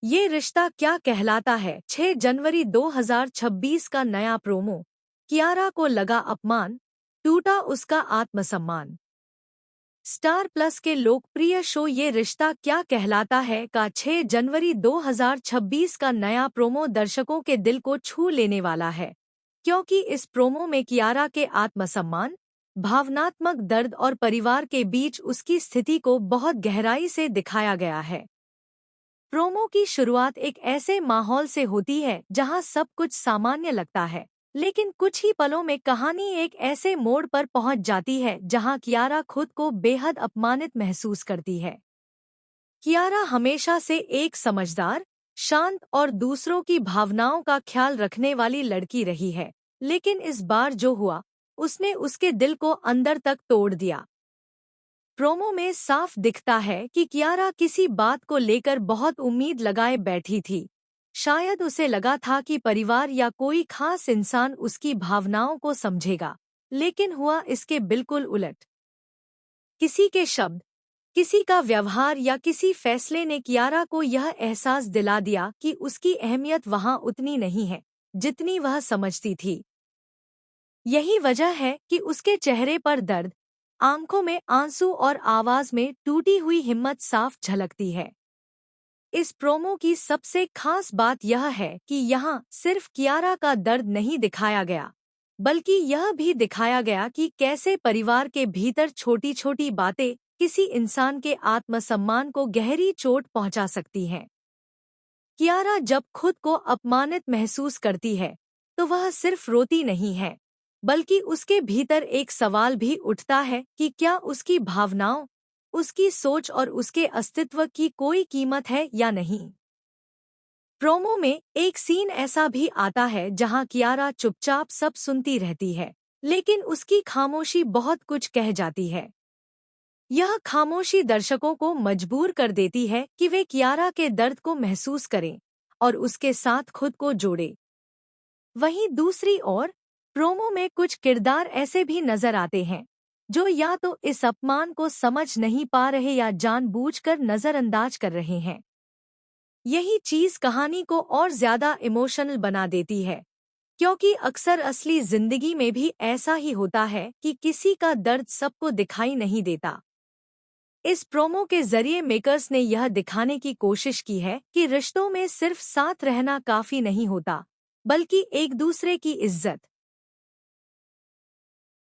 ये रिश्ता क्या कहलाता है। 6 जनवरी 2026 का नया प्रोमो। कियारा को लगा अपमान, टूटा उसका आत्मसम्मान। स्टार प्लस के लोकप्रिय शो ये रिश्ता क्या कहलाता है का 6 जनवरी 2026 का नया प्रोमो दर्शकों के दिल को छू लेने वाला है, क्योंकि इस प्रोमो में कियारा के आत्मसम्मान, भावनात्मक दर्द और परिवार के बीच उसकी स्थिति को बहुत गहराई से दिखाया गया है। प्रोमो की शुरुआत एक ऐसे माहौल से होती है जहां सब कुछ सामान्य लगता है, लेकिन कुछ ही पलों में कहानी एक ऐसे मोड़ पर पहुंच जाती है जहां कियारा खुद को बेहद अपमानित महसूस करती है। कियारा हमेशा से एक समझदार, शांत और दूसरों की भावनाओं का ख्याल रखने वाली लड़की रही है, लेकिन इस बार जो हुआ उसने उसके दिल को अंदर तक तोड़ दिया। प्रोमो में साफ दिखता है कि कियारा किसी बात को लेकर बहुत उम्मीद लगाए बैठी थी। शायद उसे लगा था कि परिवार या कोई खास इंसान उसकी भावनाओं को समझेगा, लेकिन हुआ इसके बिल्कुल उलट। किसी के शब्द, किसी का व्यवहार या किसी फैसले ने कियारा को यह एहसास दिला दिया कि उसकी अहमियत वहां उतनी नहीं है जितनी वह समझती थी। यही वजह है कि उसके चेहरे पर दर्द, आंखों में आंसू और आवाज में टूटी हुई हिम्मत साफ झलकती है। इस प्रोमो की सबसे खास बात यह है कि यहाँ सिर्फ कियारा का दर्द नहीं दिखाया गया, बल्कि यह भी दिखाया गया कि कैसे परिवार के भीतर छोटी छोटी बातें किसी इंसान के आत्मसम्मान को गहरी चोट पहुंचा सकती हैं। कियारा जब खुद को अपमानित महसूस करती है, तो वह सिर्फ रोती नहीं है, बल्कि उसके भीतर एक सवाल भी उठता है कि क्या उसकी भावनाओं, उसकी सोच और उसके अस्तित्व की कोई कीमत है या नहीं। प्रोमो में एक सीन ऐसा भी आता है जहां कियारा चुपचाप सब सुनती रहती है, लेकिन उसकी खामोशी बहुत कुछ कह जाती है। यह खामोशी दर्शकों को मजबूर कर देती है कि वे कियारा के दर्द को महसूस करें और उसके साथ खुद को जोड़े। वहीं दूसरी ओर प्रोमो में कुछ किरदार ऐसे भी नजर आते हैं जो या तो इस अपमान को समझ नहीं पा रहे या जानबूझकर नजरअंदाज कर रहे हैं। यही चीज कहानी को और ज्यादा इमोशनल बना देती है, क्योंकि अक्सर असली जिंदगी में भी ऐसा ही होता है कि किसी का दर्द सबको दिखाई नहीं देता। इस प्रोमो के जरिए मेकर्स ने यह दिखाने की कोशिश की है कि रिश्तों में सिर्फ साथ रहना काफी नहीं होता, बल्कि एक दूसरे की इज्जत,